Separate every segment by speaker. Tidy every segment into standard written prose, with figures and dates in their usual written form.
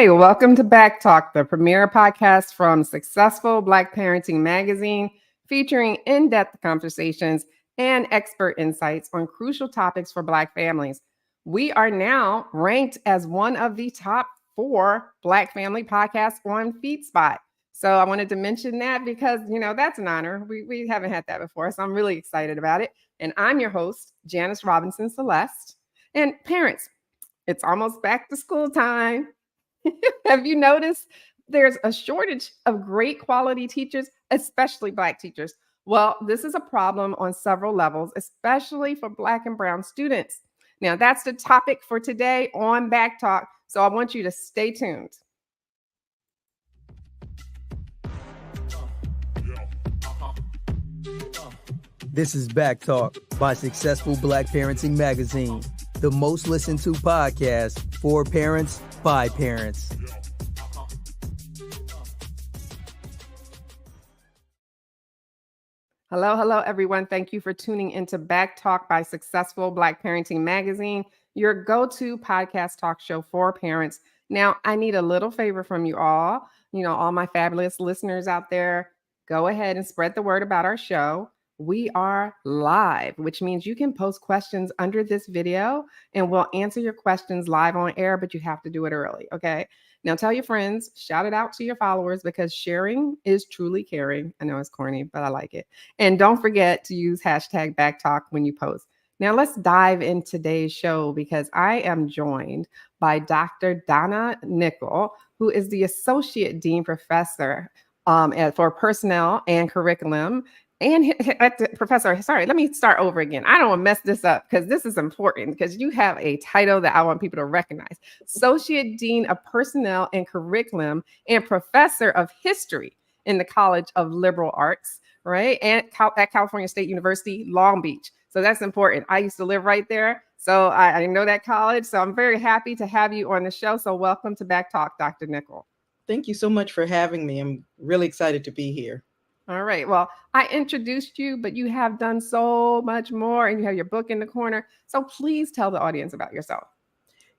Speaker 1: Hey, welcome to BACKtalk, the premier podcast from Successful Black Parenting Magazine, featuring in-depth conversations and expert insights on crucial topics for Black families. We are now ranked as one of the top 4 Black family podcasts on FeedSpot. So I wanted to mention that because, that's an honor. We haven't had that before, so I'm really excited about it. And I'm your host, Janice Robinson Celeste. And parents, it's almost back to school time. Have you noticed there's a shortage of great quality teachers, especially Black teachers? Well, this is a problem on several levels, especially for Black and Brown students. Now, that's the topic for today on BACKtalk. So I want you to stay tuned.
Speaker 2: This is BACKtalk by Successful Black Parenting Magazine, the most listened to podcast for parents by parents.
Speaker 1: Hello, everyone. Thank you for tuning into BACKtalk by Successful Black Parenting Magazine, your go-to podcast talk show for parents. Now, I need a little favor from you all, all my fabulous listeners out there. Go ahead and spread the word about our show. We are live, which means you can post questions under this video and we'll answer your questions live on air, but you have to do it early, okay? Now tell your friends, shout it out to your followers because sharing is truly caring. I know it's corny, but I like it. And don't forget to use hashtag BACKtalk when you post. Now let's dive in today's show because I am joined by Dr. Donna Nicol, who is the Associate Dean Professor for Personnel and Curriculum. And Professor, sorry, let me start over again. I don't want to mess this up because this is important because you have a title that I want people to recognize. Associate Dean of Personnel and Curriculum and Professor of History in the College of Liberal Arts, right? And at California State University, Long Beach. So that's important. I used to live right there. So I know that college. So I'm very happy to have you on the show. So welcome to BACKtalk, Dr. Nicol.
Speaker 3: Thank you so much for having me. I'm really excited to be here.
Speaker 1: All right. Well, I introduced you, but you have done so much more and you have your book in the corner. So please tell the audience about yourself.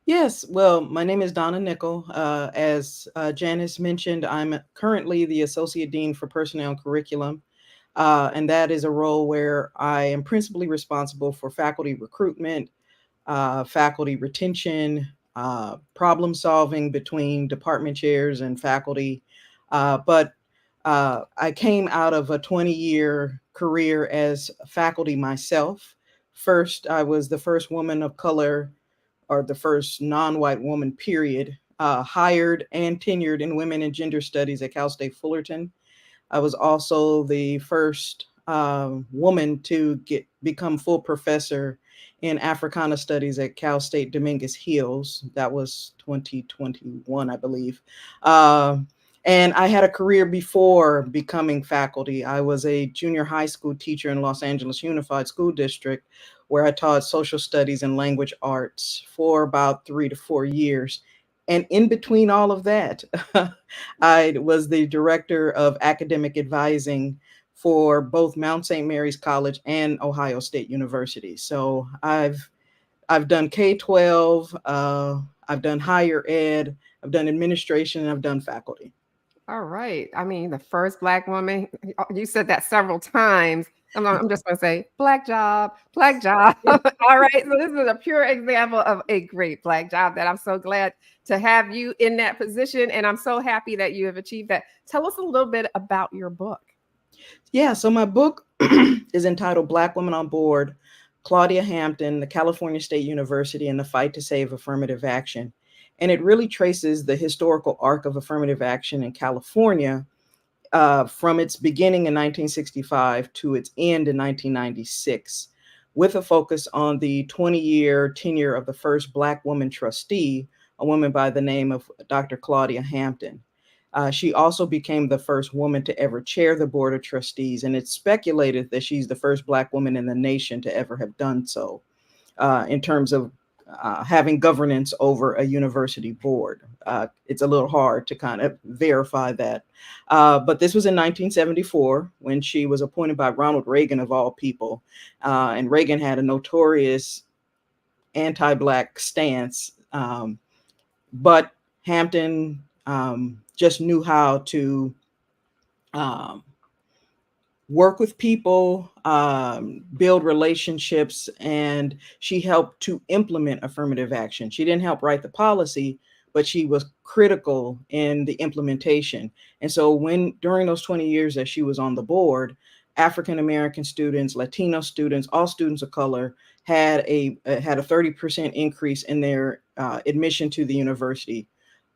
Speaker 3: Yes. Well, my name is Donna Nicol. As Janice mentioned, I'm currently the Associate Dean for Personnel and Curriculum. And that is a role where I am principally responsible for faculty recruitment, faculty retention, problem solving between department chairs and faculty. But I came out of a 20-year career as faculty myself. First, I was the first woman of color, or the first non-white woman, period, hired and tenured in women and gender studies at Cal State Fullerton. I was also the first woman to become full professor in Africana Studies at Cal State Dominguez Hills. That was 2021, I believe. And I had a career before becoming faculty. I was a junior high school teacher in Los Angeles Unified School District, where I taught social studies and language arts for about 3 to 4 years. And in between all of that, I was the director of academic advising for both Mount St. Mary's College and Ohio State University. So I've done K-12, I've done higher ed, I've done administration, and I've done faculty.
Speaker 1: All right. I mean, the first Black woman, you said that several times. I'm just going to say Black job, Black job. All right. So this is a pure example of a great Black job that I'm so glad to have you in that position. And I'm so happy that you have achieved that. Tell us a little bit about your book.
Speaker 3: Yeah. So my book is entitled Black Women on Board, Claudia Hampton, the California State University, and the Fight to Save Affirmative Action. And it really traces the historical arc of affirmative action in California from its beginning in 1965 to its end in 1996, with a focus on the 20-year tenure of the first Black woman trustee, a woman by the name of Dr. Claudia Hampton. She also became the first woman to ever chair the Board of Trustees, and it's speculated that she's the first Black woman in the nation to ever have done so in terms of having governance over a university board. It's a little hard to kind of verify that. But this was in 1974 when she was appointed by Ronald Reagan, of all people. And Reagan had a notorious anti-Black stance. But Hampton just knew how to um, work with people, build relationships, and she helped to implement affirmative action. She didn't help write the policy, but she was critical in the implementation. And so when during those 20 years that she was on the board, African American students, Latino students, all students of color had a 30% increase in their admission to the university.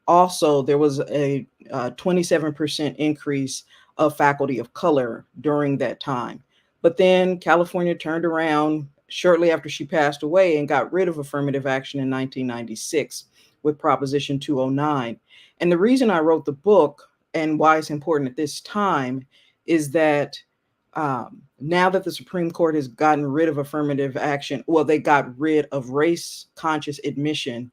Speaker 3: Also, there was a 27% increase of faculty of color during that time. But then California turned around shortly after she passed away and got rid of affirmative action in 1996 with Proposition 209. And the reason I wrote the book and why it's important at this time is that now that the Supreme Court has gotten rid of affirmative action, well, they got rid of race conscious admission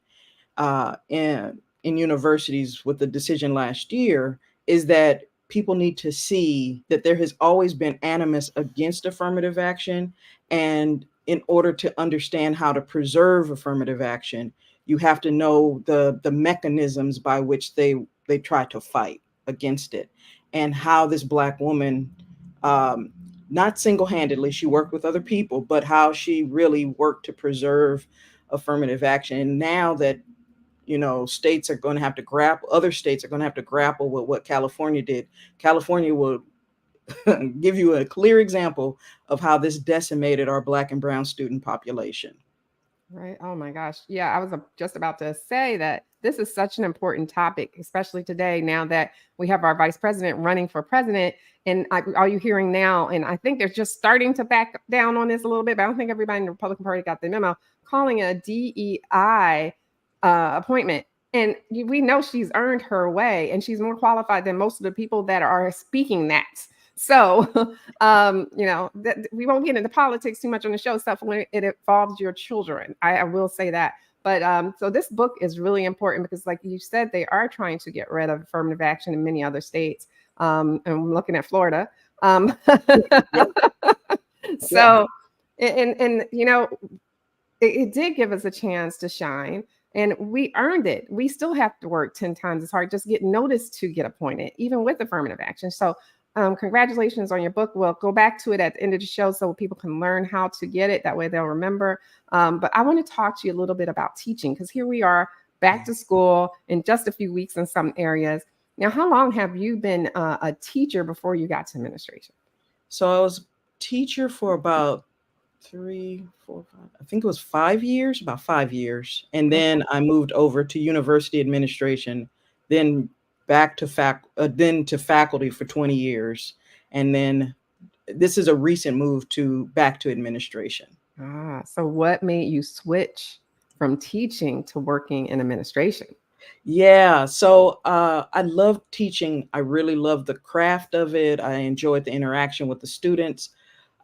Speaker 3: in universities with the decision last year, is that people need to see that there has always been animus against affirmative action. And in order to understand how to preserve affirmative action, you have to know the mechanisms by which they try to fight against it, and how this Black woman, not single-handedly, she worked with other people, but how she really worked to preserve affirmative action. And now that states are going to have to grapple, other states are going to have to grapple with what California did. California will give you a clear example of how this decimated our Black and brown student population.
Speaker 1: Right. Oh my gosh. Yeah, I was just about to say that this is such an important topic, especially today, now that we have our vice president running for president. And are you hearing now? And I think they're just starting to back down on this a little bit, but I don't think everybody in the Republican Party got the memo, calling a DEI appointment. And we know she's earned her way, and she's more qualified than most of the people that are speaking that. So, we won't get into politics too much on the show stuff when it involves your children. I will say that. But so this book is really important because, like you said, they are trying to get rid of affirmative action in many other states. And I'm looking at Florida. So, it did give us a chance to shine. And we earned it. We still have to work 10 times as hard, just get noticed to get appointed, even with affirmative action. So congratulations on your book. We'll go back to it at the end of the show so people can learn how to get it. That way they'll remember. But I want to talk to you a little bit about teaching, because here we are back to school in just a few weeks in some areas. Now, how long have you been a teacher before you got to administration?
Speaker 3: So I was a teacher for about 3, 4, 5, I think it was 5 years, about 5 years. And then I moved over to university administration, then back to faculty for 20 years. And then this is a recent move back to administration.
Speaker 1: So what made you switch from teaching to working in administration?
Speaker 3: Yeah, so I love teaching. I really love the craft of it. I enjoyed the interaction with the students.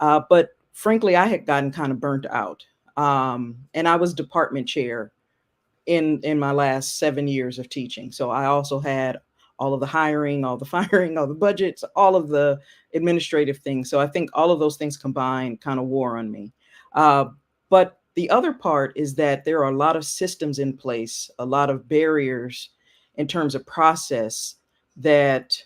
Speaker 3: But frankly, I had gotten kind of burnt out. And I was department chair in my last 7 years of teaching. So I also had all of the hiring, all the firing, all the budgets, all of the administrative things. So I think all of those things combined kind of wore on me. But the other part is that there are a lot of systems in place, a lot of barriers in terms of process that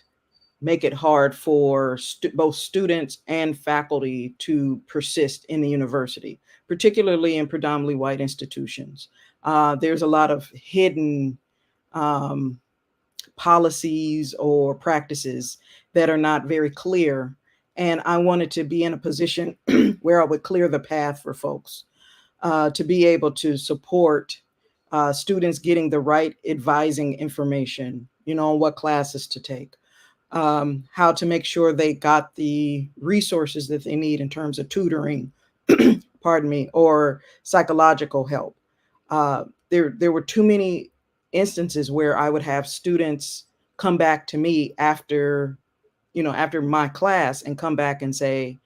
Speaker 3: make it hard for both students and faculty to persist in the university, particularly in predominantly white institutions. There's a lot of hidden policies or practices that are not very clear. And I wanted to be in a position where I would clear the path for folks to be able to support students getting the right advising information, on what classes to take, how to make sure they got the resources that they need in terms of tutoring, pardon me, or psychological help. There were too many instances where I would have students come back to me after my class and come back and say,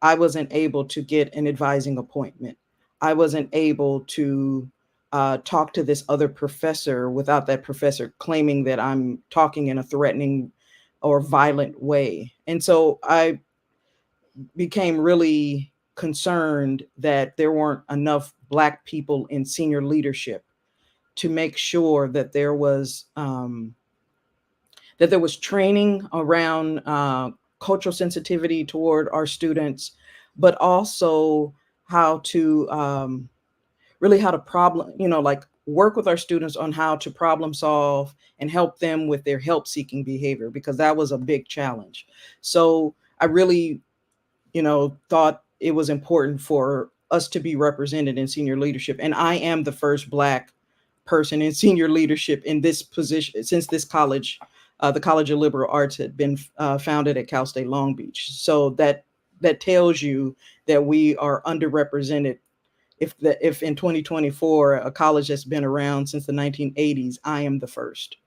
Speaker 3: I wasn't able to get an advising appointment. I wasn't able to talk to this other professor without that professor claiming that I'm talking in a threatening or violent way. And so I became really concerned that there weren't enough Black people in senior leadership to make sure that there was training around cultural sensitivity toward our students, but also how to really how to problem, like work with our students on how to problem solve and help them with their help seeking behavior, because that was a big challenge. So I really, thought it was important for us to be represented in senior leadership. And I am the first Black person in senior leadership in this position since this college, the College of Liberal Arts, had been founded at Cal State Long Beach. So that tells you that we are underrepresented. If in 2024, a college that's been around since the 1980s, I am the first.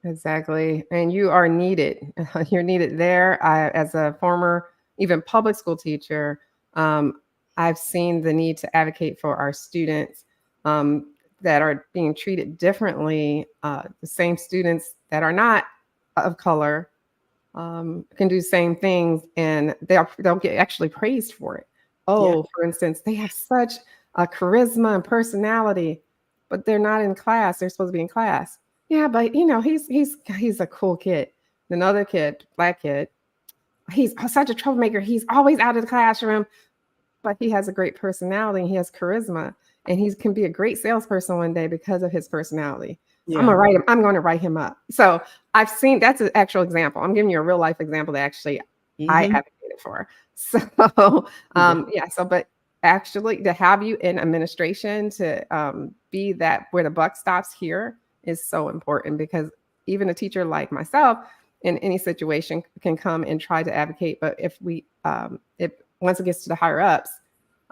Speaker 1: Exactly. And you are needed. You're needed there. As a former, even public school teacher, um, I've seen the need to advocate for our students that are being treated differently. The same students that are not of color can do the same things, and they'll get actually praised for it.
Speaker 3: Yeah.
Speaker 1: Oh, for instance, they have such a charisma and personality, but they're not in class. They're supposed to be in class. Yeah, but he's a cool kid. Another kid, Black kid, he's such a troublemaker. He's always out of the classroom, but he has a great personality. He has charisma, and he can be a great salesperson one day because of his personality. So
Speaker 3: Yeah.
Speaker 1: I'm going to write him up. So I've seen that's an actual example. I'm giving you a real life example that actually I
Speaker 3: Mm-hmm.
Speaker 1: advocated for. So
Speaker 3: Yeah.
Speaker 1: yeah. So but actually to have you in administration to be that where the buck stops here is so important, because even a teacher like myself in any situation can come and try to advocate. But if once it gets to the higher ups,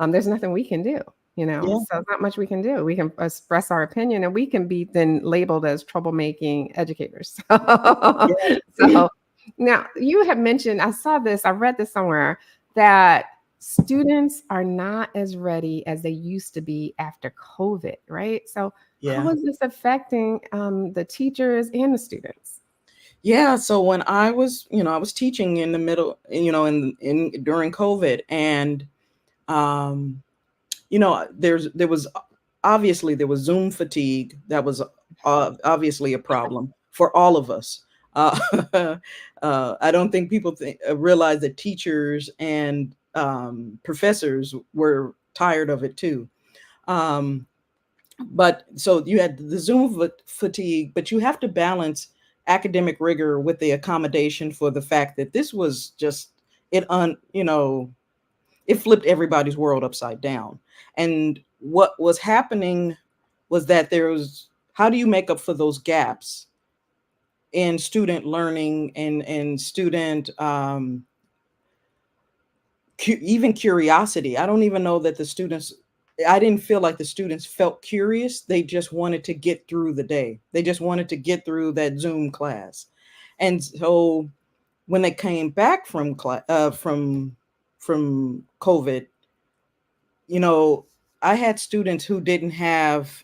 Speaker 1: there's nothing we can do,
Speaker 3: Yeah.
Speaker 1: so not much we can do. We can express our opinion, and we can be then labeled as troublemaking educators.
Speaker 3: Yeah.
Speaker 1: So now you have mentioned, I read this somewhere, that students are not as ready as they used to be after COVID, right? So how
Speaker 3: Yeah.
Speaker 1: is this affecting the teachers and the students?
Speaker 3: Yeah. So when I was teaching in the middle, in during COVID, and um, there was Zoom fatigue. That was obviously a problem for all of us. Uh, I don't think people realize that teachers and professors were tired of it too. Um, but so you had the Zoom fatigue, but you have to balance academic rigor with the accommodation for the fact that this was just it un you know it flipped everybody's world upside down. And what was happening was that there was how do you make up for those gaps in student learning and student even curiosity. I don't even know that the students, I didn't feel like the students felt curious. They just wanted to get through the day. They just wanted to get through that Zoom class. And so when they came back from from COVID, you know, I had students who didn't have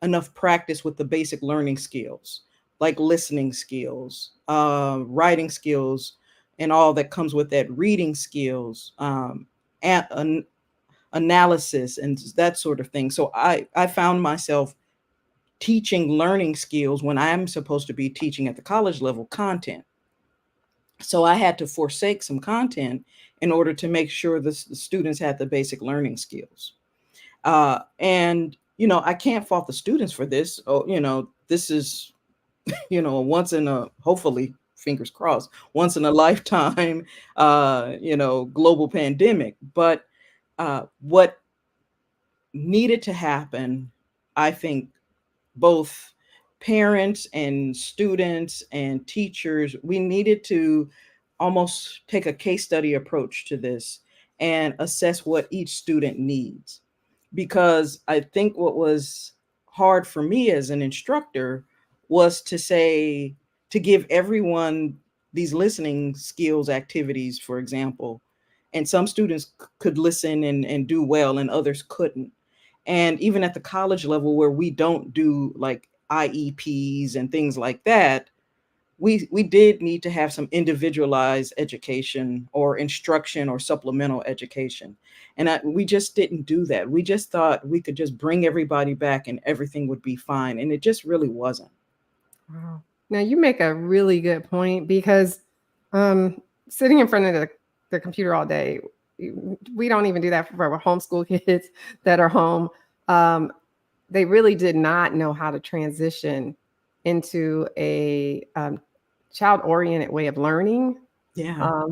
Speaker 3: enough practice with the basic learning skills, like listening skills, writing skills, and all that comes with that, reading skills, analysis, and that sort of thing. So I found myself teaching learning skills when I'm supposed to be teaching at the college level content. So I had to forsake some content in order to make sure the students had the basic learning skills. And I can't fault the students for this. Oh, this is a once in a, hopefully, fingers crossed, once in a lifetime global pandemic. But what needed to happen, I think, both parents and students and teachers, we needed to almost take a case study approach to this and assess what each student needs. Because I think what was hard for me as an instructor was to give everyone these listening skills activities, for example. And some students could listen and do well, and others couldn't. And even at the college level, where we don't do like IEPs and things like that, we did need to have some individualized education or instruction or supplemental education. And we just didn't do that. We just thought we could just bring everybody back and everything would be fine. And it just really wasn't.
Speaker 1: Wow. Now you make a really good point because sitting in front of the computer all day, we don't even do that for our homeschool kids that are home. They really did not know how to transition into a child-oriented way of learning
Speaker 3: Yeah.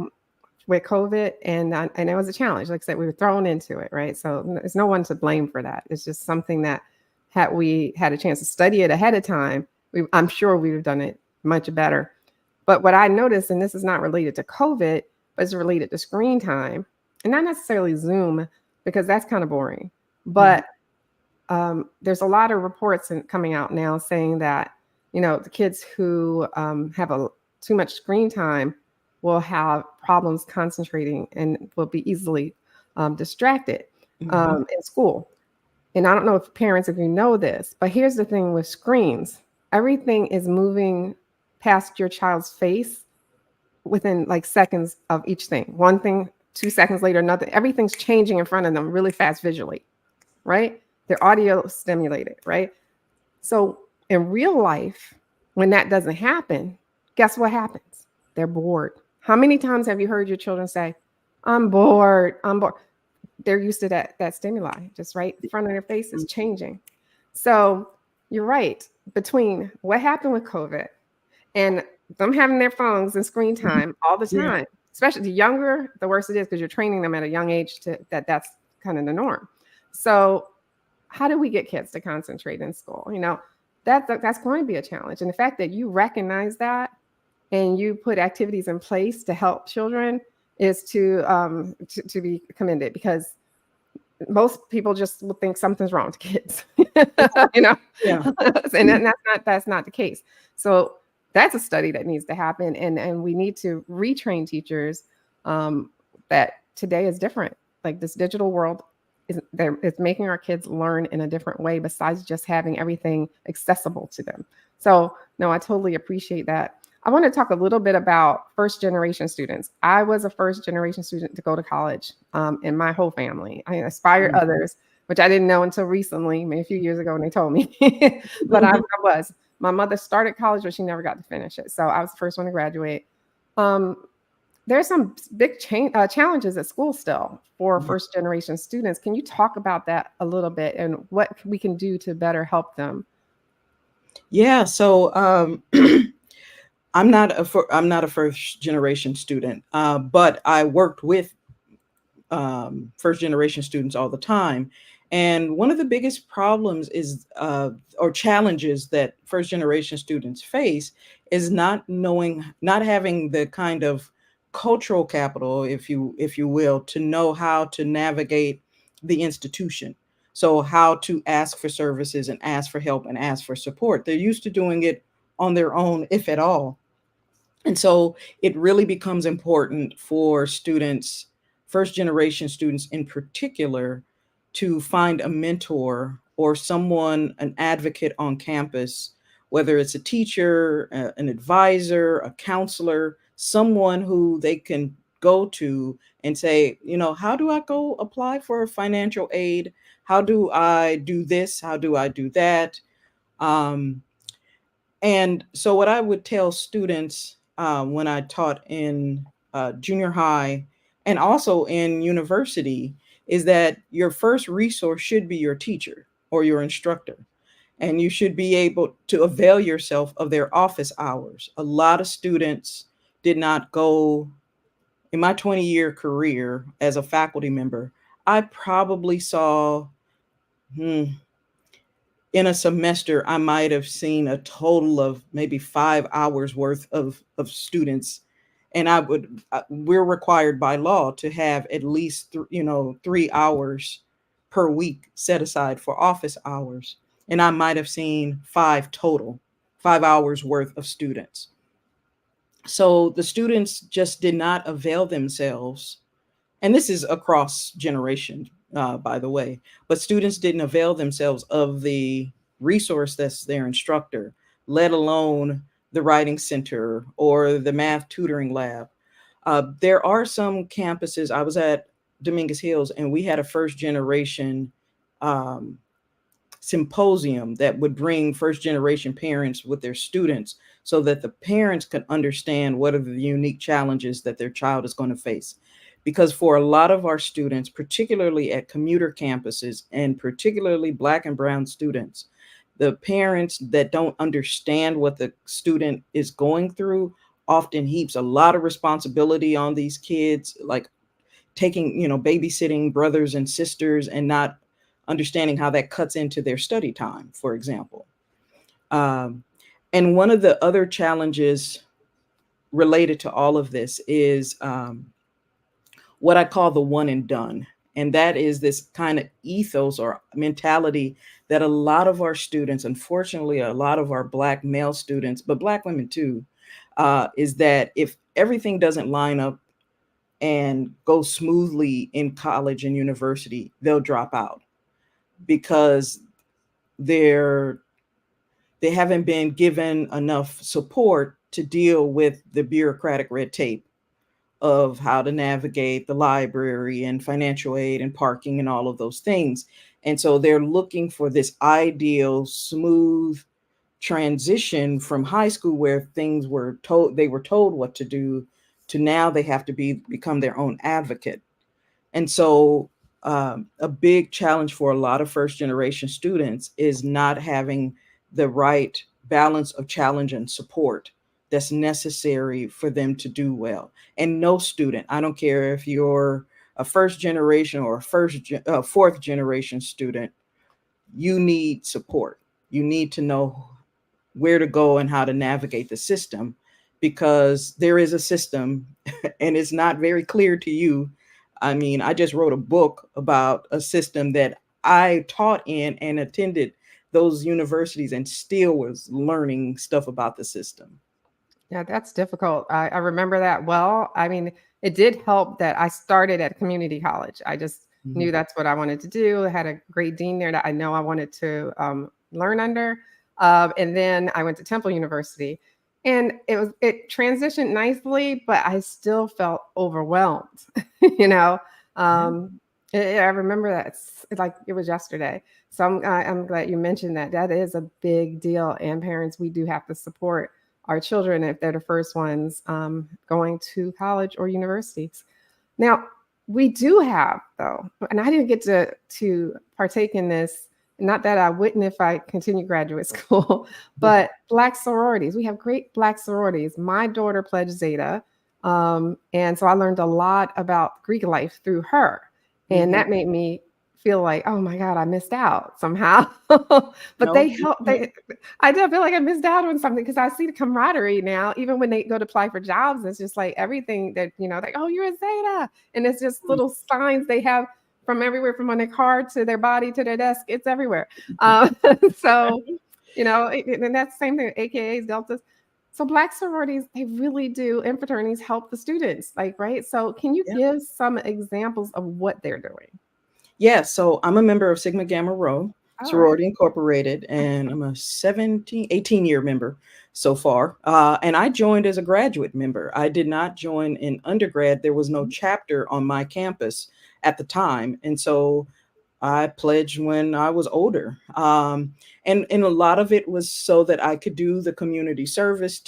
Speaker 1: with COVID, and it was a challenge. Like I said, we were thrown into it, right? So there's no one to blame for that. It's just something that had we had a chance to study it ahead of time, I'm sure we would have done it much better. But what I noticed, and this is not related to COVID, but it's related to screen time, and not necessarily Zoom because that's kind of boring. But there's a lot of reports coming out now saying that the kids who have too much screen time will have problems concentrating and will be easily distracted in school. And I don't know if parents, if you know this, but here's the thing with screens. Everything is moving past your child's face within like seconds of each thing. One thing, 2 seconds later, nothing. Everything's changing in front of them really fast visually, right? They're audio stimulated, right? So in real life, when that doesn't happen, guess what happens? They're bored. How many times have you heard your children say, I'm bored, I'm bored? They're used to that stimuli, just right in front of their faces changing. So you're right. Between what happened with COVID and them having their phones and screen time all the time, especially the younger, the worse it is because you're training them at a young age to that's kind of the norm. So how do we get kids to concentrate in school? That's going to be a challenge. And the fact that you recognize that and you put activities in place to help children is to be commended, because most people just will think something's wrong with kids,
Speaker 3: Yeah.
Speaker 1: and that's not the case. So that's a study that needs to happen, and we need to retrain teachers that today is different. Like this digital world it's making our kids learn in a different way besides just having everything accessible to them. So no, I totally appreciate that. I want to talk a little bit about first generation students. I was a first generation student to go to college in my whole family. I inspired others, which I didn't know until recently, maybe a few years ago when they told me. But I was. My mother started college, but she never got to finish it. So I was the first one to graduate. There's some big challenges at school still for first generation students. Can you talk about that a little bit and what we can do to better help them?
Speaker 3: Yeah. So I'm not a first generation student, but I worked with first generation students all the time. And one of the biggest problems is or challenges that first generation students face is not having the kind of cultural capital, if you will, to know how to navigate the institution. So how to ask for services and ask for help and ask for support. They're used to doing it on their own, if at all. And so it really becomes important for students, first generation students in particular, to find a mentor or someone, an advocate on campus, whether it's a teacher, an advisor, a counselor, someone who they can go to and say, how do I go apply for financial aid? How do I do this? How do I do that? And so what I would tell students when I taught in junior high and also in university is that your first resource should be your teacher or your instructor. And you should be able to avail yourself of their office hours. A lot of students did not go. In my 20-year career as a faculty member, I probably saw, in a semester, I might have seen a total of maybe 5 hours worth of students. And we're required by law to have at least 3 hours per week set aside for office hours. And I might have seen 5 total, 5 hours worth of students. So the students just did not avail themselves. And this is across generations, by the way, but students didn't avail themselves of the resource that's their instructor, let alone the writing center or the math tutoring lab. There are some campuses. I was at Dominguez Hills, and we had a first generation um, symposium that would bring first generation parents with their students so that the parents could understand what are the unique challenges that their child is going to face. Because for a lot of our students, particularly at commuter campuses and particularly Black and Brown students, the parents that don't understand what the student is going through often heaps a lot of responsibility on these kids, like taking, babysitting brothers and sisters and not understanding how that cuts into their study time, for example. Um, and one of the other challenges related to all of this is what I call the one and done. And that is this kind of ethos or mentality that a lot of our students, unfortunately, a lot of our Black male students, but Black women too, is that if everything doesn't line up and go smoothly in college and university, they'll drop out because they're they haven't been given enough support to deal with the bureaucratic red tape of how to navigate the library and financial aid and parking and all of those things. And so they're looking for this ideal, smooth transition from high school where they were told what to do to now they have to become their own advocate. And so a big challenge for a lot of first generation students is not having the right balance of challenge and support that's necessary for them to do well. And no student, I don't care if you're a first generation or fourth generation student, you need support. You need to know where to go and how to navigate the system, because there is a system and it's not very clear to you. I mean, I just wrote a book about a system that I taught in and attended those universities and still was learning stuff about the system.
Speaker 1: Yeah, that's difficult. I remember that well. I mean, it did help that I started at community college. I just knew
Speaker 3: Mhm.
Speaker 1: that's what I wanted to do. I had a great dean there that I know I wanted to learn under. And then I went to Temple University, and it transitioned nicely, but I still felt overwhelmed. you know,
Speaker 3: Yeah.
Speaker 1: um, I remember that it's like it was yesterday. So I'm glad you mentioned that. That is a big deal, and parents, we do have to support our children if they're the first ones going to college or universities. Now, we do have though, and I didn't get to partake in this. Not that I wouldn't if I continued graduate school, but Black sororities. We have great Black sororities. My daughter pledged Zeta, and so I learned a lot about Greek life through her, and
Speaker 3: Mhm.
Speaker 1: that made me feel like, oh my God, I missed out somehow. But
Speaker 3: No.
Speaker 1: they help. I do feel like I missed out on something because I see the camaraderie now. Even when they go to apply for jobs, it's just like everything that like, oh, you're a Zeta, and it's just little signs they have from everywhere, from on their car to their body to their desk. It's everywhere. So and that's the same thing. AKAs, deltas. So Black sororities, they really do, and fraternities help the students, like, right? So can you
Speaker 3: Yeah.
Speaker 1: give some examples of what they're doing?
Speaker 3: Yeah, so I'm a member of Sigma Gamma Rho,
Speaker 1: All right.
Speaker 3: Sorority Incorporated, and I'm a 18-year member so far. And I joined as a graduate member. I did not join in undergrad. There was no chapter on my campus at the time. And so I pledged when I was older. And a lot of it was so that I could do the community service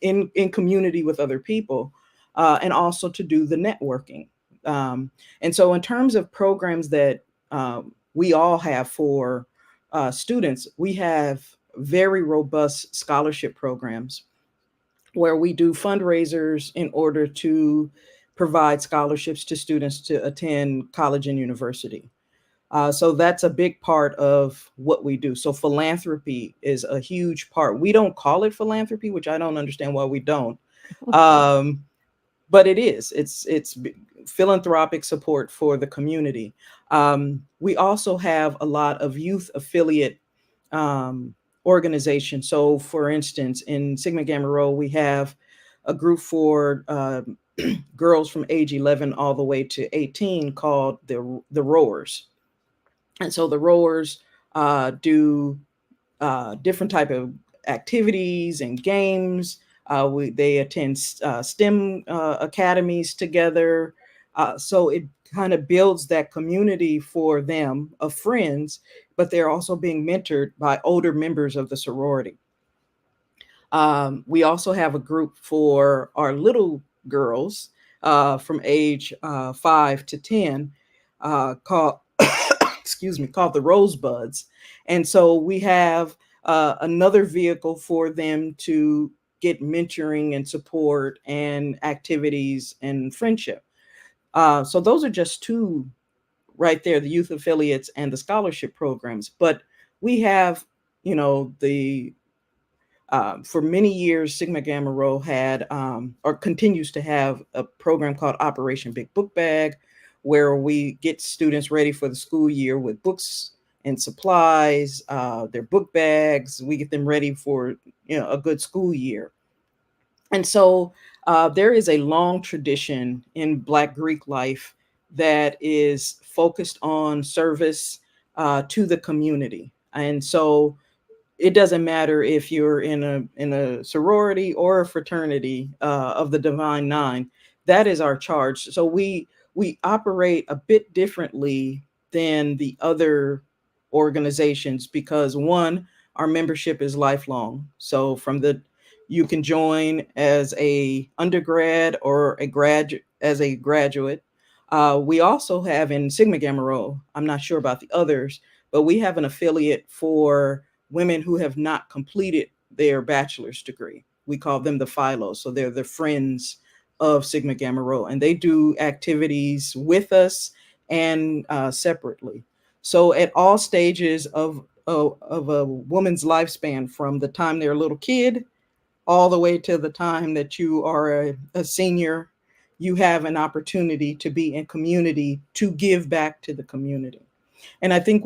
Speaker 3: in community with other people, and also to do the networking. And so in terms of programs that we all have for students, we have very robust scholarship programs where we do fundraisers in order to provide scholarships to students to attend college and university. So that's a big part of what we do. So philanthropy is a huge part. We don't call it philanthropy, which I don't understand why we don't. Um, but it is. It's philanthropic support for the community. We also have a lot of youth affiliate organizations. So, for instance, in Sigma Gamma Rho, we have a group for girls from age 11 all the way to 18 called the Rowers. And so the Rowers do different type of activities and games. They attend STEM academies together. So it kind of builds that community for them of friends, but they're also being mentored by older members of the sorority. We also have a group for our little girls from age 5 to 10 called, excuse me, called the Rosebuds. And so we have another vehicle for them to get mentoring and support and activities and friendship. So those are just two right there, the youth affiliates and the scholarship programs. But we have, the for many years, Sigma Gamma Rho had or continues to have a program called Operation Big Book Bag, where we get students ready for the school year with books and supplies, their book bags. We get them ready for a good school year. And so there is a long tradition in Black Greek life that is focused on service to the community. And so it doesn't matter if you're in a sorority or a fraternity of the Divine Nine. That is our charge. So we operate a bit differently than the other organizations because one, our membership is lifelong. So you can join as a undergrad or a graduate as a graduate. We also have in Sigma Gamma Rho, I'm not sure about the others, but we have an affiliate for women who have not completed their bachelor's degree. We call them the Philos. So they're the friends of Sigma Gamma Rho, and they do activities with us and separately. So at all stages of a woman's lifespan, from the time they're a little kid all the way to the time that you are a senior, you have an opportunity to be in community, to give back to the community. And I think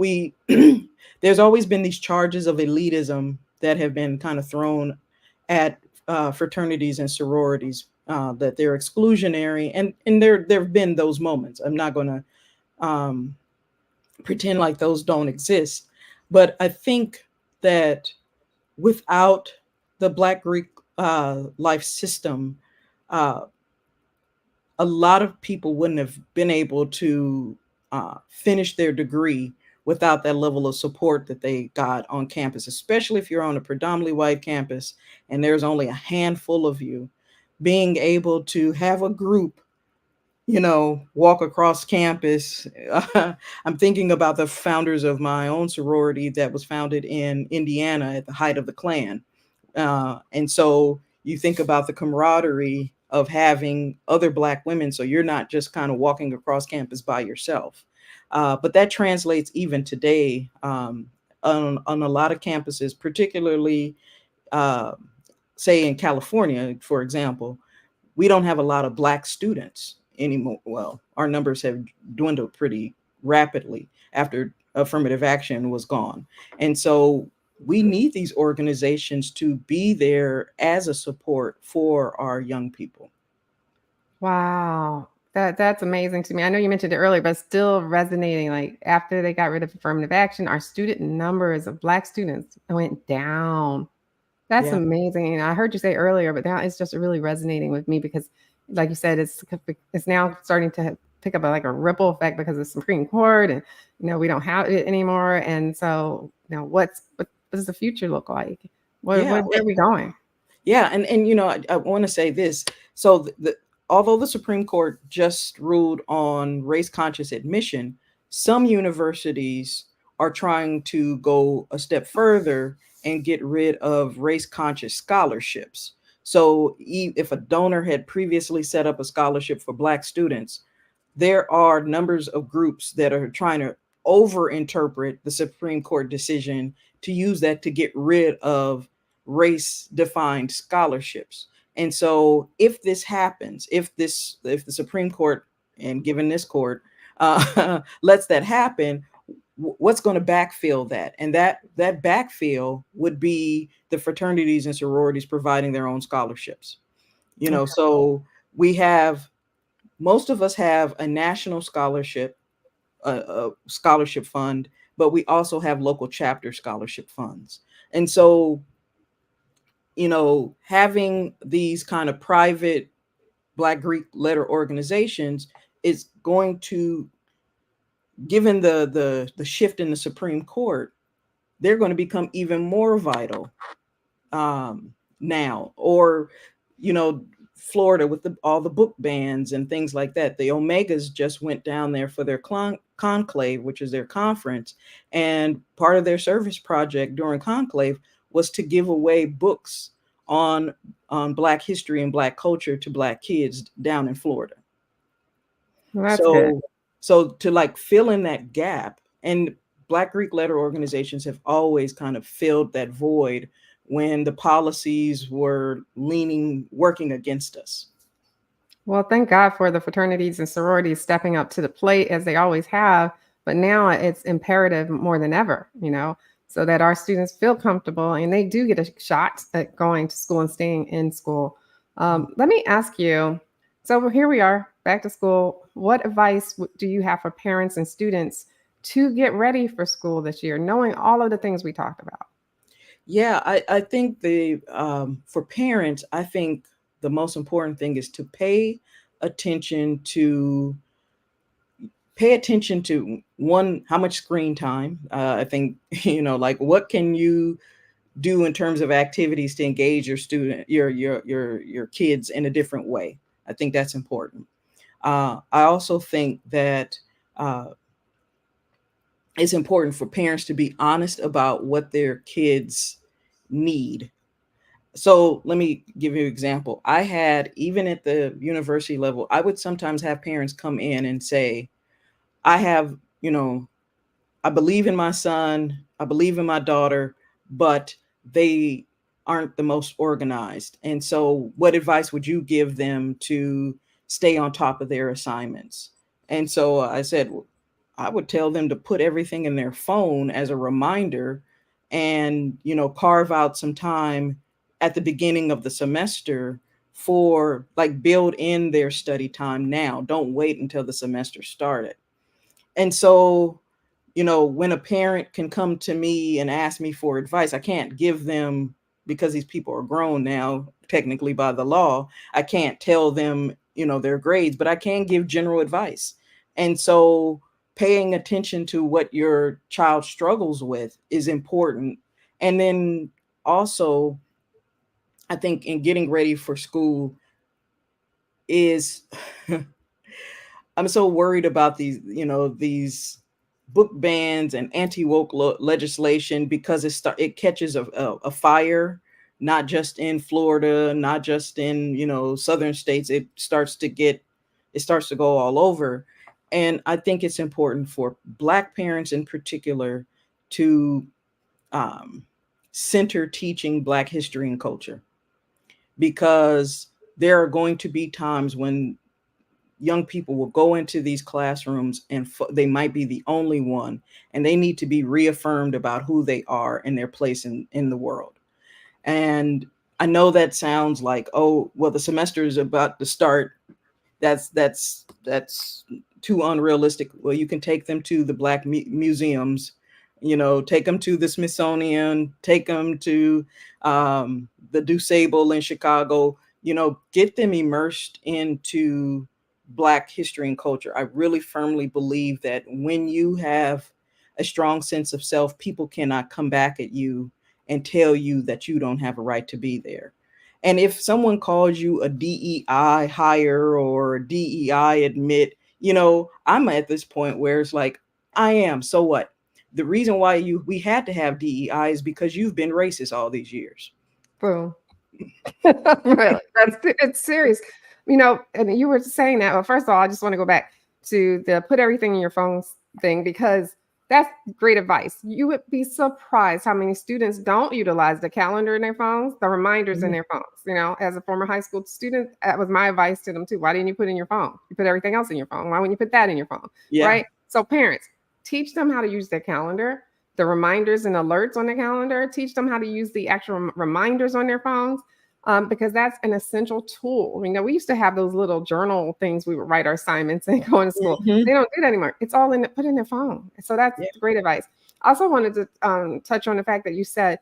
Speaker 3: there's always been these charges of elitism that have been kind of thrown at fraternities and sororities, that they're exclusionary, and there have been those moments. I'm not going to pretend like those don't exist, but I think that without the Black Greek life system, uh, a lot of people wouldn't have been able to finish their degree without that level of support that they got on campus, especially if you're on a predominantly white campus and there's only a handful of you. Being able to have a group, walk across campus. I'm thinking about the founders of my own sorority that was founded in Indiana at the height of the Klan. And so you think about the camaraderie of having other Black women. So you're not just kind of walking across campus by yourself. But that translates even today on a lot of campuses, particularly, uh, say, in California, for example. We don't have a lot of Black students anymore. Well, our numbers have dwindled pretty rapidly after affirmative action was gone. And so we need these organizations to be there as a support for our young people.
Speaker 1: Wow. That's amazing to me. I know you mentioned it earlier, but still resonating. Like after they got rid of affirmative action, our student numbers of Black students went down. That's
Speaker 3: Yeah.
Speaker 1: amazing. And I heard you say earlier, but now it's just really resonating with me because, like you said, it's now starting to pick up like a ripple effect because of the Supreme Court, and we don't have it anymore. And so, what does the future look like?
Speaker 3: Yeah.
Speaker 1: Where are we going?
Speaker 3: Yeah. And I want to say this. So although the Supreme Court just ruled on race conscious admission, some universities are trying to go a step further and get rid of race conscious scholarships. So if a donor had previously set up a scholarship for Black students, there are numbers of groups that are trying to overinterpret the Supreme Court decision to use that to get rid of race defined scholarships. And so if this happens, if the Supreme Court, and given this court, lets that happen, what's going to backfill that? And that backfill would be the fraternities and sororities providing their own scholarships.
Speaker 1: Okay.
Speaker 3: So most of us have a national scholarship, a scholarship fund, but we also have local chapter scholarship funds. And so having these kind of private Black Greek letter organizations is going to, given the shift in the Supreme Court, they're going to become even more vital now. Or, Florida with all the book bans and things like that. The Omegas just went down there for their conclave, which is their conference. And part of their service project during conclave was to give away books on Black history and Black culture to Black kids down in Florida.
Speaker 1: Well, that's good.
Speaker 3: So to like fill in that gap, and Black Greek letter organizations have always kind of filled that void when the policies were working against us.
Speaker 1: Well, thank God for the fraternities and sororities stepping up to the plate as they always have. But now it's imperative more than ever, so that our students feel comfortable and they do get a shot at going to school and staying in school. Let me ask you, so here we are back to school. What advice do you have for parents and students to get ready for school this year, knowing all of the things we talked about?
Speaker 3: Yeah, I think for parents, I think the most important thing is to pay attention to one, how much screen time. I think, like what can you do in terms of activities to engage your kids in a different way. I think that's important. I also think that it's important for parents to be honest about what their kids need. So let me give you an example. I had, even at the university level, I would sometimes have parents come in and say, I have, I believe in my son, I believe in my daughter, but they aren't the most organized. And so what advice would you give them to stay on top of their assignments? And so I said, I would tell them to put everything in their phone as a reminder and, carve out some time at the beginning of the semester for like build in their study time now. Don't wait until the semester started. And so, when a parent can come to me and ask me for advice, I can't give them, because these people are grown now, technically by the law, I can't tell them, their grades, but I can give general advice. And so paying attention to what your child struggles with is important. And then also, I think in getting ready for school is I'm so worried about these book bans and anti-woke legislation, because it catches a fire, not just in Florida, not just in, southern states. It starts to go all over. And I think it's important for Black parents in particular to center teaching Black history and culture, because there are going to be times when young people will go into these classrooms and they might be the only one, and they need to be reaffirmed about who they are and their place in the world. And I know that sounds like, oh, well, the semester is about to start. That's too unrealistic. Well, you can take them to the Black museums, take them to the Smithsonian, take them to the DuSable in Chicago, get them immersed into Black history and culture. I really firmly believe that when you have a strong sense of self, people cannot come back at you and tell you that you don't have a right to be there. And if someone calls you a DEI hire or a DEI admit, I'm at this point where it's like, I am, so what? The reason why we had to have DEI is because you've been racist all these years.
Speaker 1: Boom. Really, it's serious. And you were saying that. Well, first of all, I just want to go back to the put everything in your phones thing, because that's great advice. You would be surprised how many students don't utilize the calendar in their phones, the reminders in their phones. As a former high school student, that was my advice to them too. Why didn't you put in your phone? You put everything else in your phone. Why wouldn't you put that in your phone?
Speaker 3: Yeah.
Speaker 1: Right. So parents, teach them how to use their calendar, the reminders and alerts on the calendar. Teach them how to use the actual reminders on their phones. Because that's an essential tool. We used to have those little journal things. We would write our assignments and go into school. They don't do that anymore. It's all put in their phone. So that's great advice. I also wanted to touch on the fact that you said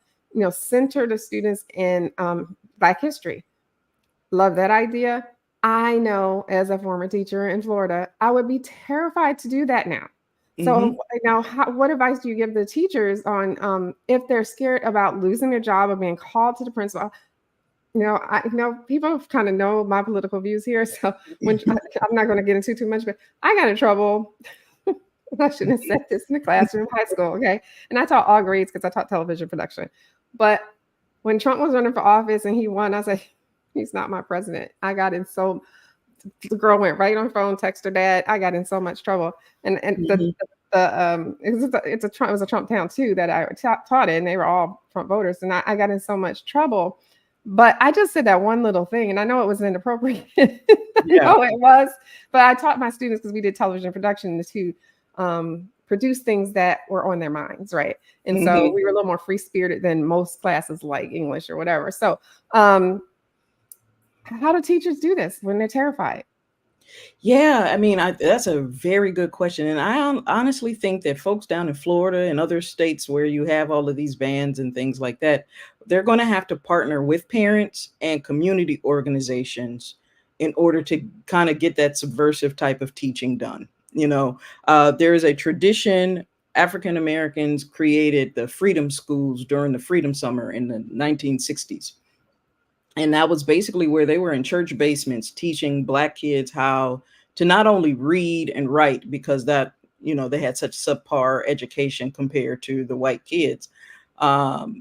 Speaker 1: center the students in Black history. Love that idea. I know as a former teacher in Florida, I would be terrified to do that now.
Speaker 3: Hmm.
Speaker 1: So now, what advice do you give the teachers on if they're scared about losing their job or being called to the principal? People kind of know my political views here, so I'm not going to get into too much, but I got in trouble. I shouldn't have said this in the classroom, high school, okay? And I taught all grades because I taught television production. But when Trump was running for office and he won, I said, he's not my president. I got in so the girl went right on the phone, text her dad. I got in so much trouble, and
Speaker 3: Hmm.
Speaker 1: it was a Trump town too that I taught in. They were all Trump voters, and I got in so much trouble. But I just said that one little thing, and I know it was inappropriate. I
Speaker 3: Yeah.
Speaker 1: know it was, but I taught my students because we did television production to produce things that were on their minds, right? And so
Speaker 3: Hmm.
Speaker 1: we were a little more free spirited than most classes like English or whatever. So, how do teachers do this when they're terrified?
Speaker 3: Yeah, I mean, that's a very good question. And I honestly think that folks down in Florida and other states where you have all of these bans and things like that, they're going to have to partner with parents and community organizations in order to kind of get that subversive type of teaching done. There is a tradition. African Americans created the freedom schools during the Freedom Summer in the 1960s. And that was basically where they were in church basements teaching Black kids how to not only read and write, because they had such subpar education compared to the white kids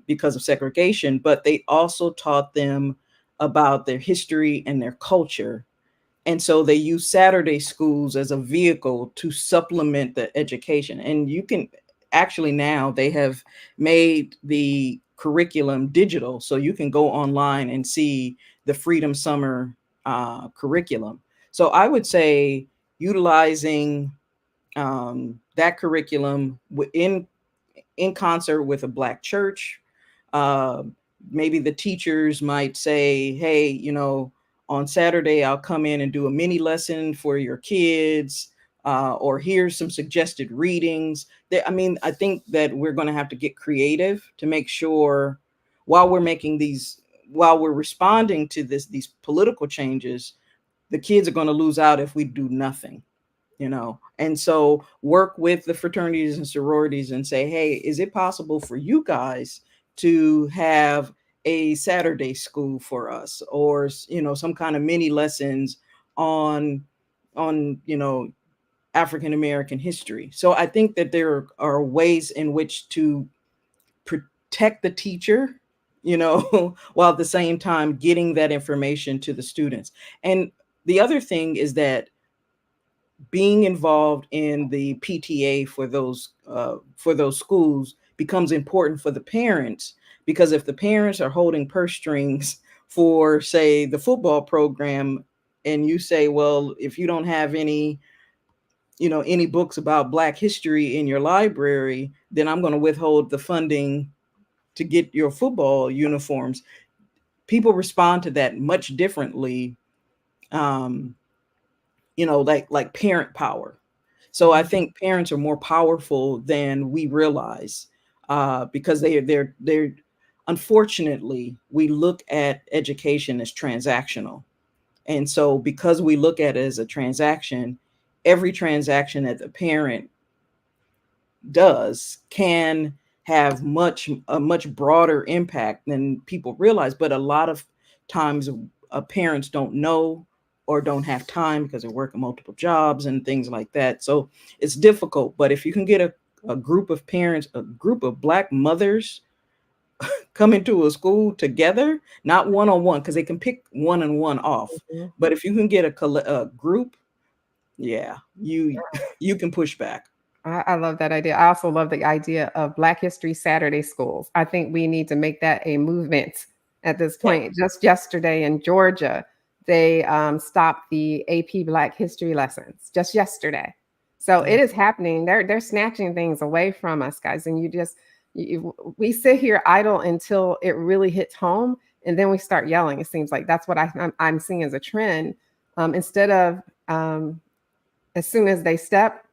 Speaker 3: because of segregation, but they also taught them about their history and their culture. And so they use Saturday schools as a vehicle to supplement the education. And you can actually, now they have made the curriculum digital. So you can go online and see the Freedom Summer curriculum. So I would say utilizing that curriculum in concert with a Black church. Uh, Maybe the teachers might say, hey, on Saturday, I'll come in and do a mini lesson for your kids, or here's some suggested readings. I mean, I think that we're going to have to get creative to make sure while we're making while we're responding to these political changes, the kids are going to lose out if we do nothing. And so work with the fraternities and sororities and say, hey, is it possible for you guys to have a Saturday school for us, or some kind of mini lessons on African American history? So I think that there are ways in which to protect the teacher, while at the same time getting that information to the students. And the other thing is that being involved in the PTA for those schools becomes important for the parents, because if the parents are holding purse strings for, say, the football program, and you say, well, if you don't have any books about Black history in your library, then I'm going to withhold the funding to get your football uniforms. People respond to that much differently, um, like parent power. So I think parents are more powerful than we realize, because they're unfortunately, we look at education as transactional. And so because we look at it as a transaction, every transaction that the parent does can have a much broader impact than people realize. But a lot of times parents don't know or don't have time because they're working multiple jobs and things like that. So it's difficult. But if you can get a group of parents, a group of Black mothers come into a school together, not one-on-one, because they can pick one and one off.
Speaker 1: Mhm.
Speaker 3: But if you can get a group, yeah, you can push back.
Speaker 1: I love that idea. I also love the idea of Black History Saturday schools. I think we need to make that a movement at this
Speaker 3: Yeah.
Speaker 1: point. Just yesterday in Georgia, they stopped the AP Black History lessons. Just yesterday, so
Speaker 3: Yeah.
Speaker 1: it is happening. They're snatching things away from us, guys, and we sit here idle until it really hits home, and then we start yelling. It seems like that's what I'm seeing as a trend. Instead of as soon as they step,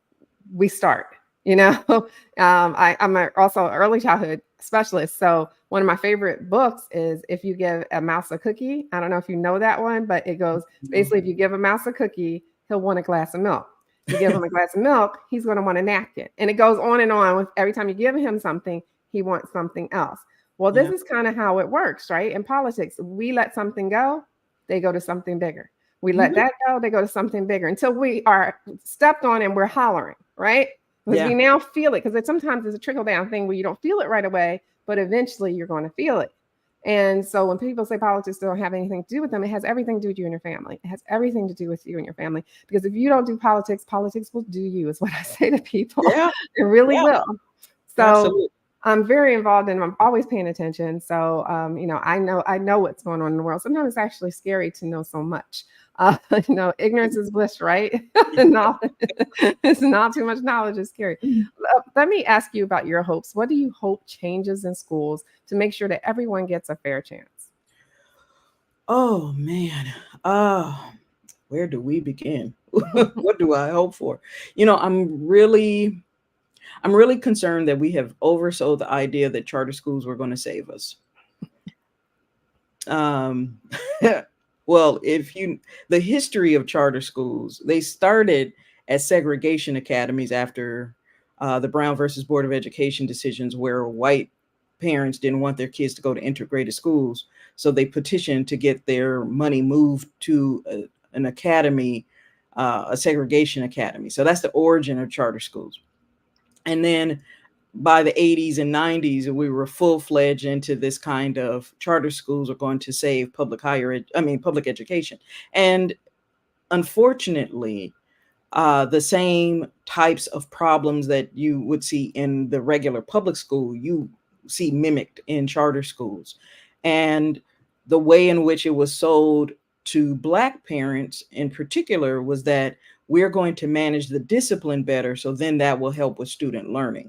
Speaker 1: we start. I'm also an early childhood specialist. So one of my favorite books is If You Give a Mouse a Cookie. I don't know if you know that one, but it goes basically, if you give a mouse a cookie, he'll want a glass of milk. You give him a glass of milk, he's going to want a napkin. And it goes on and on with every time you give him something, he wants something else. Well, this
Speaker 3: Yeah.
Speaker 1: is kind of how it works, right? In politics, we let something go, they go to something bigger. We let
Speaker 3: Mhm.
Speaker 1: that go, they go to something bigger until we are stepped on and we're hollering, right? Because we
Speaker 3: Yeah.
Speaker 1: now feel it. Because sometimes it's a trickle down thing where you don't feel it right away, but eventually you're going to feel it. And so when people say politics don't have anything to do with them, it has everything to do with you and your family. It has everything to do with you and your family. Because if you don't do politics, politics will do you, is what I say to people.
Speaker 3: Yeah.
Speaker 1: It really
Speaker 3: Yeah.
Speaker 1: will. So
Speaker 3: Absolutely.
Speaker 1: I'm very involved and I'm always paying attention. So I know what's going on in the world. Sometimes it's actually scary to know so much. Ignorance is bliss, right? Knowledge, it's not too much knowledge is scary. Let me ask you about your hopes. What do you hope changes in schools to make sure that everyone gets a fair chance?
Speaker 3: Oh man. Where do we begin? What do I hope for? I'm really concerned that we have oversold the idea that charter schools were going to save us. Um, well, the history of charter schools, they started as segregation academies after the Brown versus Board of Education decisions, where white parents didn't want their kids to go to integrated schools. So they petitioned to get their money moved to an academy, a segregation academy. So that's the origin of charter schools. And then by the 80s and 90s, we were full-fledged into this kind of charter schools are going to save public education. And unfortunately, the same types of problems that you would see in the regular public school, you see mimicked in charter schools. And the way in which it was sold to Black parents in particular was that we're going to manage the discipline better, so then that will help with student learning.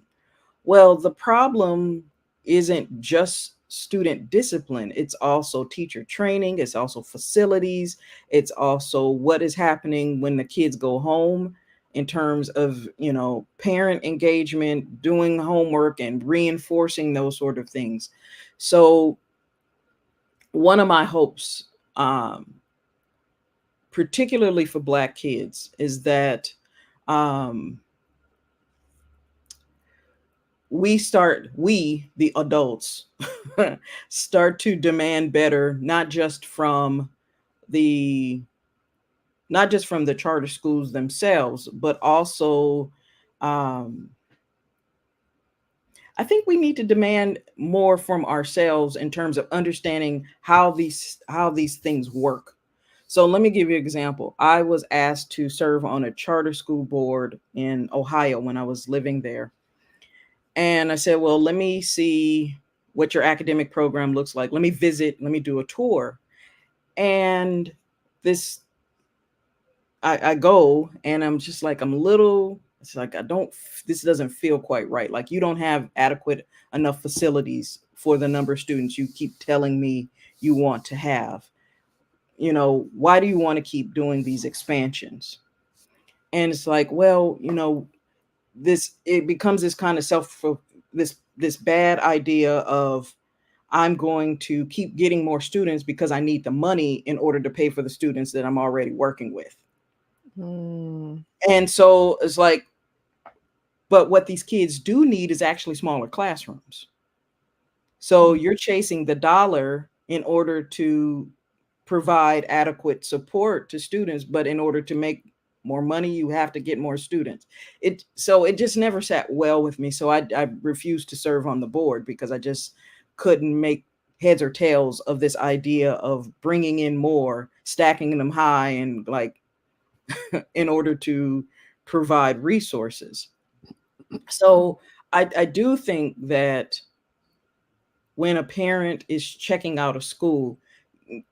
Speaker 3: Well, the problem isn't just student discipline, it's also teacher training, it's also facilities, it's also what is happening when the kids go home in terms of, parent engagement, doing homework and reinforcing those sort of things. So, one of my hopes, particularly for Black kids, is that um, we, the adults, start to demand better, the not just from the charter schools themselves, but also um, I think we need to demand more from ourselves in terms of understanding how these things work. So let me give you an example. I was asked to serve on a charter school board in Ohio when I was living there. And I said, well, let me see what your academic program looks like. Let me visit, let me do a tour. And this, I go and I'm just like, it's like, this doesn't feel quite right. Like you don't have adequate enough facilities for the number of students you keep telling me you want to have. Why do you want to keep doing these expansions? And it's like, well, it becomes this kind of this bad idea of I'm going to keep getting more students because I need the money in order to pay for the students that I'm already working with.
Speaker 1: Mm.
Speaker 3: And so it's like, but what these kids do need is actually smaller classrooms. So
Speaker 1: Mm.
Speaker 3: you're chasing the dollar in order to provide adequate support to students, but in order to make more money, you have to get more students. It just never sat well with me. So I refused to serve on the board because I just couldn't make heads or tails of this idea of bringing in more, stacking them high, and like in order to provide resources. So I do think that when a parent is checking out of school,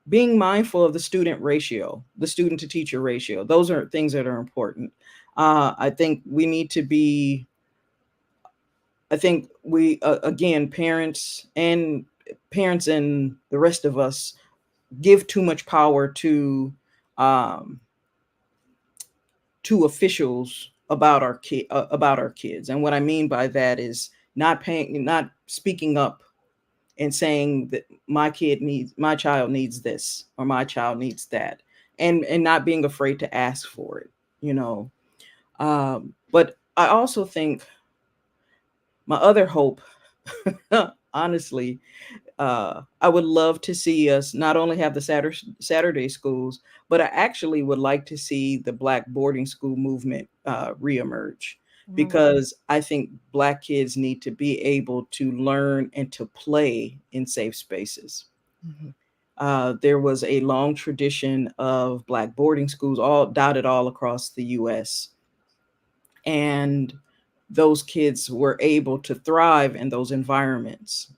Speaker 3: being mindful of the student ratio, the student to teacher ratio, those are things that are important. I think we need to be, I think we, again, parents and the rest of us give too much power um, to officials about our kids. And what I mean by that is not speaking up and saying that my child needs this, or my child needs that, and not being afraid to ask for it, you know. But I also think my other hope, honestly, I would love to see us not only have the Saturday schools, but I actually would like to see the Black boarding school movement reemerge, because I think Black kids need to be able to learn and to play in safe spaces. There was a long tradition of Black boarding schools all dotted all across the US. And those kids were able to thrive in those environments.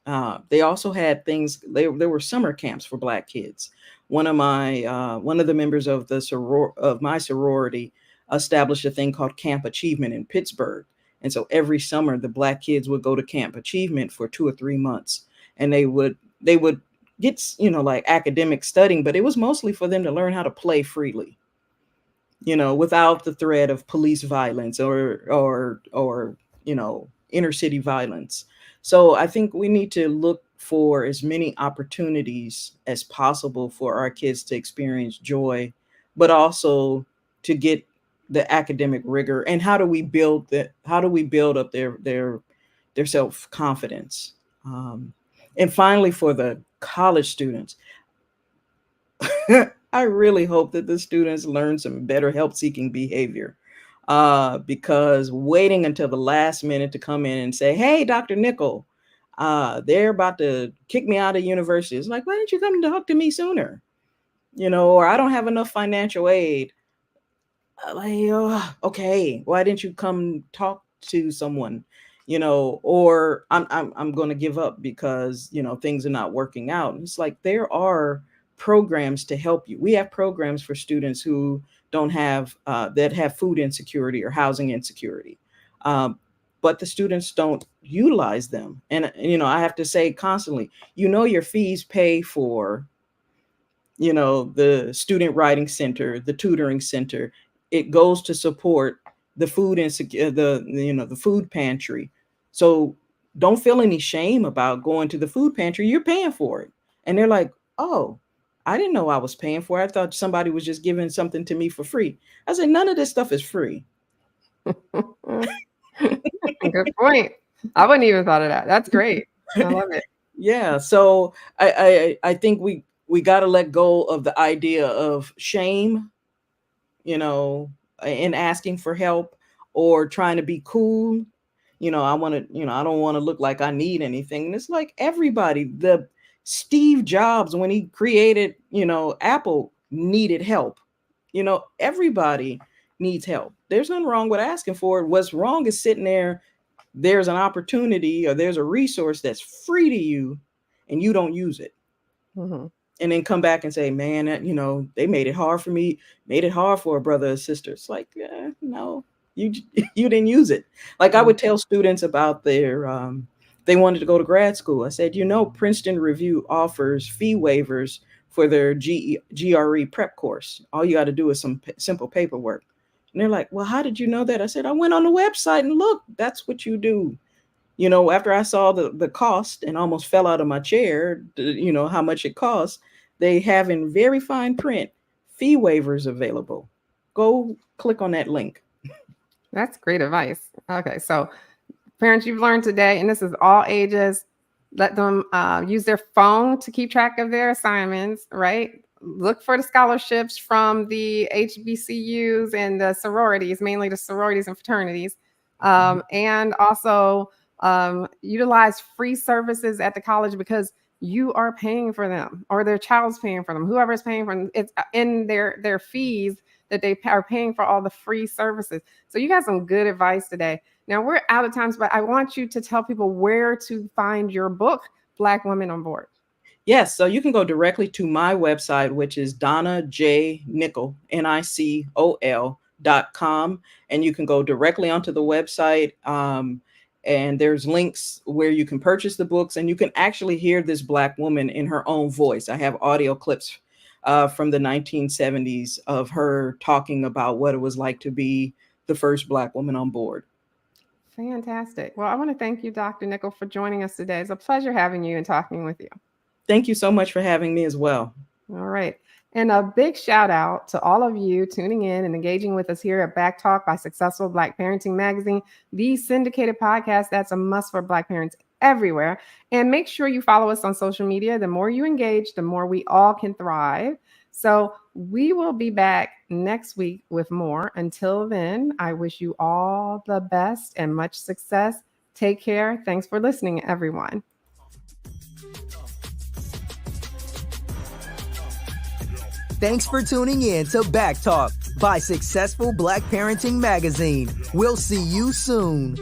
Speaker 3: They also had things. There were summer camps for Black kids. One of the members of my sorority established a thing called Camp Achievement in Pittsburgh, and so every summer the Black kids would go to Camp Achievement for 2 or 3 months, and they would get, like academic studying, but it was mostly for them to learn how to play freely, without the threat of police violence or inner city violence. So I think we need to look for as many opportunities as possible for our kids to experience joy, but also to get the academic rigor. And how do we build up their self-confidence? And finally, for the college students, I really hope that the students learn some better help-seeking behavior, because waiting until the last minute to come in and say, "Hey, Dr. Nicol, they're about to kick me out of university." It's like, why didn't you come to talk to me sooner? Or I don't have enough financial aid. Like, oh, okay, why didn't you come talk to someone? Or I'm going to give up because things are not working out. And it's like, there are programs to help you. We have programs for students who don't have that have food insecurity or housing insecurity, but the students don't utilize them. And I have to say constantly, your fees pay for the student writing center, the tutoring center. It goes to support the food the food pantry. So don't feel any shame about going to the food pantry. You're paying for it. And they're like, "Oh, I didn't know I was paying for it. I thought somebody was just giving something to me for free." I said, none of this stuff is free.
Speaker 1: Good point. I wouldn't even thought of that. That's great. I love it.
Speaker 3: Yeah. So I think we got to let go of the idea of shame, in asking for help or trying to be cool. I don't want to look like I need anything. And it's like everybody, the Steve Jobs, when he created, Apple, needed help. Everybody needs help. There's nothing wrong with asking for it. What's wrong is sitting there. There's an opportunity or there's a resource that's free to you and you don't use it. And then come back and say, "Man, they made it hard for me, made it hard for a brother or sister." It's like, no, you didn't use it. Like I would tell students about they wanted to go to grad school. I said, Princeton Review offers fee waivers for their GRE prep course. All you got to do is some simple paperwork. And they're like, "Well, how did you know that?" I said, "I went on the website and look, that's what you do." After I saw the cost and almost fell out of my chair, how much it costs, they have in very fine print fee waivers available. Go click on that link.
Speaker 1: That's great advice. Okay, so parents, you've learned today, and this is all ages. Let them use their phone to keep track of their assignments, right? Look for the scholarships from the HBCUs and the sororities, mainly the sororities and fraternities. And also utilize free services at the college because you are paying for them or their child's paying for them. Whoever's paying for them, it's in their fees that they are paying for all the free services. So you got some good advice today. Now we're out of time, but I want you to tell people where to find your book, Black Women on Board.
Speaker 3: Yes, so you can go directly to my website, which is Donna J Nicol, NICOL.com, and you can go directly onto the website. And there's links where you can purchase the books, and you can actually hear this Black woman in her own voice. I have audio clips from the 1970s of her talking about what it was like to be the first Black woman on board.
Speaker 1: Fantastic. Well, I want to thank you, Dr. Nicol, for joining us today. It's a pleasure having you and talking with you.
Speaker 3: Thank you so much for having me as well.
Speaker 1: All right. And a big shout out to all of you tuning in and engaging with us here at BACKtalk by Successful Black Parenting Magazine, the syndicated podcast that's a must for Black parents everywhere. And make sure you follow us on social media. The more you engage, the more we all can thrive. So we will be back next week with more. Until then, I wish you all the best and much success. Take care. Thanks for listening, everyone.
Speaker 2: Thanks for tuning in to BACKtalk by Successful Black Parenting Magazine. We'll see you soon.